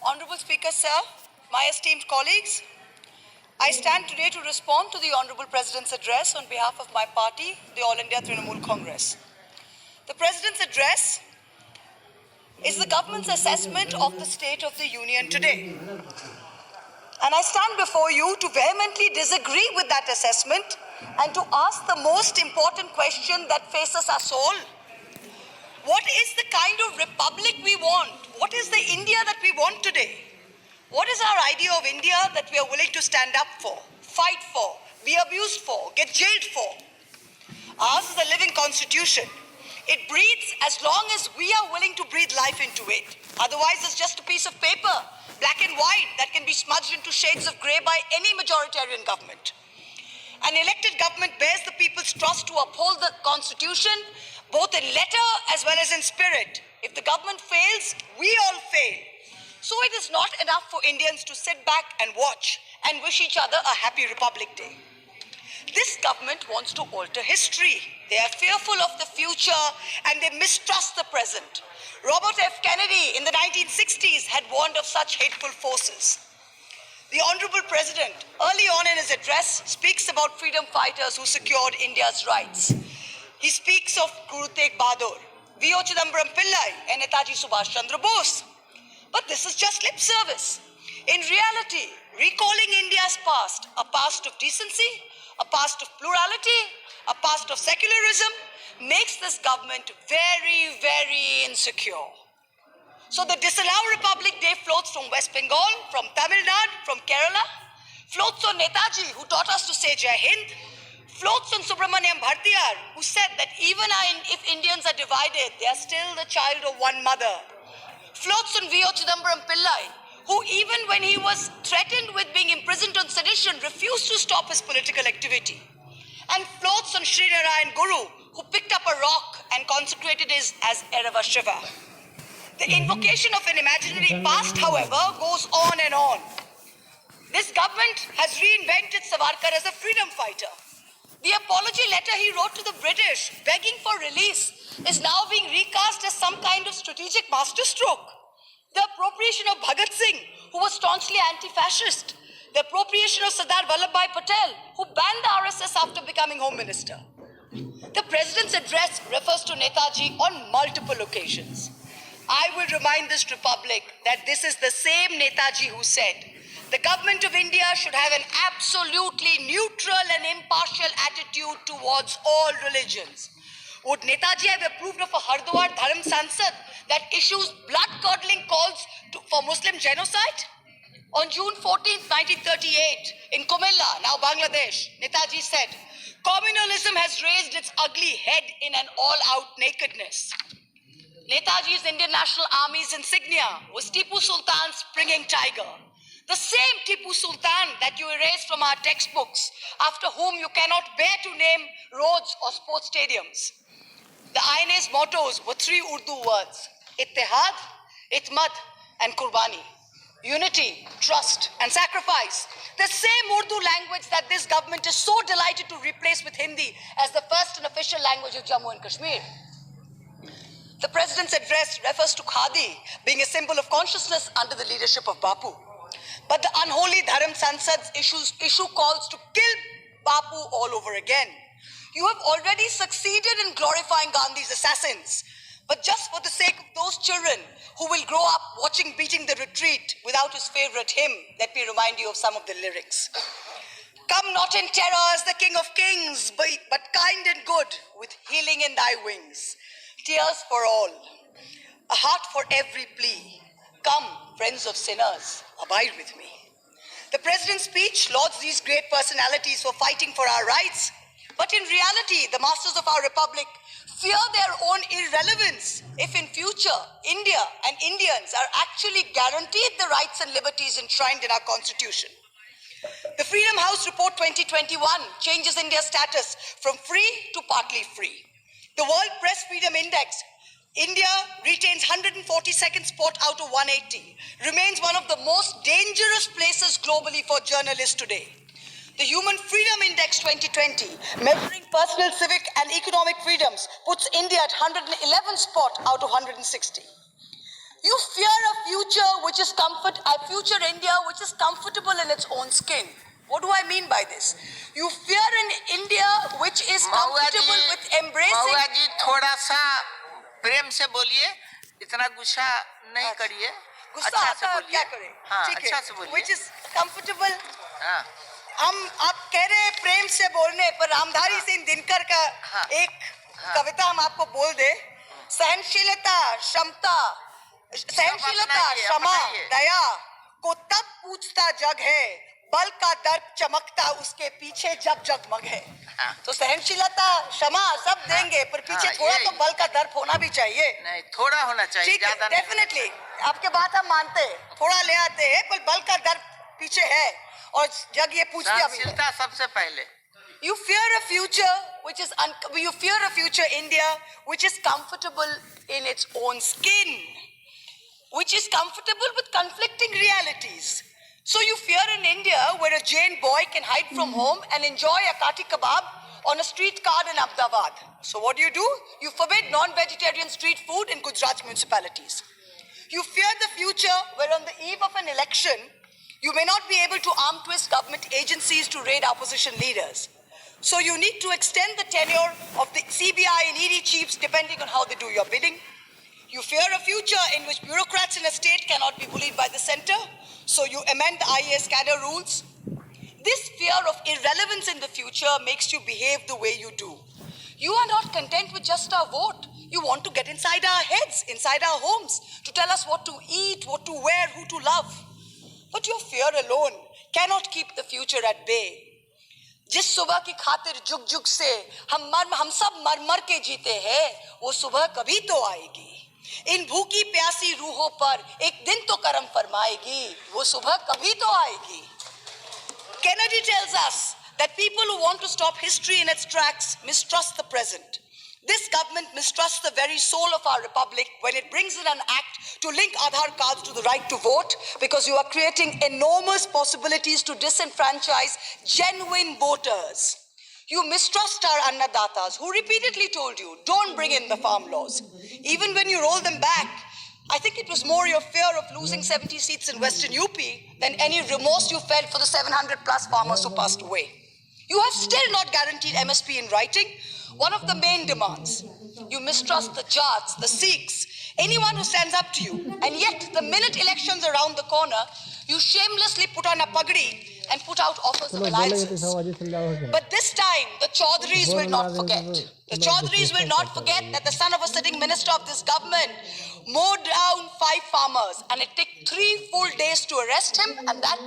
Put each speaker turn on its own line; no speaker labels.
Honourable Speaker, sir, my esteemed colleagues, I stand today to respond to the Honourable President's address on behalf of my party, the All India Trinamool Congress. The President's address is the government's assessment of the state of the Union today. And I stand before you to vehemently disagree with that assessment and to ask the most important question that faces us all. What is the kind of republic we want? What is the India that we want today? What is our idea of India that we are willing to stand up for, fight for, be abused for, get jailed for? Ours is a living constitution. It breathes as long as we are willing to breathe life into it. Otherwise, it's just a piece of paper, black and white, that can be smudged into shades of grey by any majoritarian government. An elected government bears the people's trust to uphold the constitution, both in letter as well as in spirit. If the government fails, we all fail. So it is not enough for Indians to sit back and watch and wish each other a happy Republic Day. This government wants to alter history. They are fearful of the future and they mistrust the present. Robert F. Kennedy in the 1960s had warned of such hateful forces. The Honourable President, early on in his address, speaks about freedom fighters who secured India's rights. He speaks of Guru Tegh Bahadur, V.O. Chidambaram Pillai, and Netaji Subhash Chandra Bose. But this is just lip service. In reality, recalling India's past, a past of decency, a past of plurality, a past of secularism, makes this government very, very insecure. So the Disallow Republic Day floats from West Bengal, from Tamil Nadu, from Kerala, floats on Netaji, who taught us to say Jai Hind, floats on Subramaniam Bhartiyar, who said that even if Indians are divided, they are still the child of one mother. Floats on V.O. Chidambaram Pillai, who even when he was threatened with being imprisoned on sedition, refused to stop his political activity. And floats on Sri Narayan Guru, who picked up a rock and consecrated it as Erava Shiva. The invocation of an imaginary past, however, goes on and on. This government has reinvented Savarkar as a freedom fighter. The apology letter he wrote to the British, begging for release, is now being recast as some kind of strategic masterstroke. The appropriation of Bhagat Singh, who was staunchly anti-fascist. The appropriation of Sardar Vallabhbhai Patel, who banned the RSS after becoming Home Minister. The President's address refers to Netaji on multiple occasions. I will remind this Republic that this is the same Netaji who said, the government of India should have an absolutely neutral and impartial attitude towards all religions. Would Netaji have approved of a Hardwar Dharam Sansad that issues blood-curdling calls for Muslim genocide? On June 14, 1938, in Kumilla, now Bangladesh, Netaji said, communalism has raised its ugly head in an all-out nakedness. Netaji's Indian National Army's insignia was Tipu Sultan's springing tiger. The same Tipu Sultan that you erased from our textbooks, after whom you cannot bear to name roads or sports stadiums. The INA's mottos were three Urdu words, Ittihad, Itmad, and Kurbani. Unity, trust, and sacrifice. The same Urdu language that this government is so delighted to replace with Hindi as the first and official language of Jammu and Kashmir. The President's address refers to Khadi being a symbol of consciousness under the leadership of Bapu. But the unholy Dharam Sansad's issue calls to kill Bapu all over again. You have already succeeded in glorifying Gandhi's assassins. But just for the sake of those children who will grow up watching Beating the Retreat without his favorite hymn, let me remind you of some of the lyrics. Come not in terror as the King of Kings, but kind and good, with healing in thy wings. Tears for all, a heart for every plea. Come, friends of sinners, abide with me. The President's speech lauds these great personalities for fighting for our rights. But in reality, the masters of our republic fear their own irrelevance if in future India and Indians are actually guaranteed the rights and liberties enshrined in our constitution. The Freedom House Report 2021 changes India's status from free to partly free. The World Press Freedom Index, India retains 142nd spot out of 180, remains one of the most dangerous places globally for journalists today. The Human Freedom Index 2020, measuring personal, civic and economic freedoms, puts India at 111th spot out of 160. You fear a future which which is future India which is comfortable in its own skin. What do I mean by this? You fear an India which is comfortable with embracing.
महुआ जी थोड़ा सा प्रेम से बोलिए, इतना गुस्सा नहीं करिए, अच्छा से बोलिए।
क्या करें?
हाँ,
ठीक है।
अच्छा से बोलिए।
Which is comfortable.
हाँ।
आप कह रहे हैं प्रेम से बोलने पर रामधारी सिंह दिनकर का एक कविता हम आपको बोल दे। सहनशीलता, क्षमता, क्षमा, दया को तब पूछता जग है, बल का दर्प चमकता उसके पीछे जब जगमग है। तो सहनशीलता, क्षमा सब देंगे, पर पीछे थोड़ा तो बल का दर्प होना भी चाहिए।
नहीं, थोड़ा होना चाहिए, ज्यादा नहीं।
डेफिनेटली आपके बात हम मानते हैं, थोड़ा ले आते हैं, पर बल का दर्प पीछे है और जग ये पूछती है।
सहनशीलता सबसे पहले।
You fear a future India which is comfortable in its own skin, which is comfortable with conflicting realities. So you fear an India where a Jain boy can hide from home and enjoy a kati kebab on a street cart in Ahmedabad. So what do? You forbid non-vegetarian street food in Gujarat municipalities. You fear the future where on the eve of an election, you may not be able to arm twist government agencies to raid opposition leaders. So you need to extend the tenure of the CBI and ED chiefs depending on how they do your bidding. You fear a future in which bureaucrats in a state cannot be bullied by the center. So you amend the IAS cadre rules. This fear of irrelevance in the future makes you behave the way you do. You are not content with just our vote. You want to get inside our heads, inside our homes, to tell us what to eat, what to wear, who to love. But your fear alone cannot keep the future at bay. जिस सुबह की खातिर जुग जुग से हम सब मर मर के जीते हैं, वो सुबह कभी तो आएगी। इन भूखी प्यासी रूहों पर एक दिन तो करम फरमाएगी, वो सुबह कभी तो आएगी। Kennedy tells us that people who want to stop history in its tracks mistrust the present. This government mistrusts the very soul of our republic when it brings in an act to link Aadhaar cards to the right to vote, because you are creating enormous possibilities to disenfranchise genuine voters. You mistrust our Annadatas who repeatedly told you, don't bring in the farm laws. Even when you roll them back, I think it was more your fear of losing 70 seats in Western UP than any remorse you felt for the 700 plus farmers who passed away. You have still not guaranteed MSP in writing, one of the main demands. You mistrust the Jats, the Sikhs, anyone who stands up to you. And yet, the minute elections are around the corner, you shamelessly put on a pagdi and put out offers of alliances. But this time, the Chaudhrys will not forget. The Chaudhrys will not forget that the son of a sitting minister of this government mowed down 5 farmers, and it took 3 full days to arrest him, and that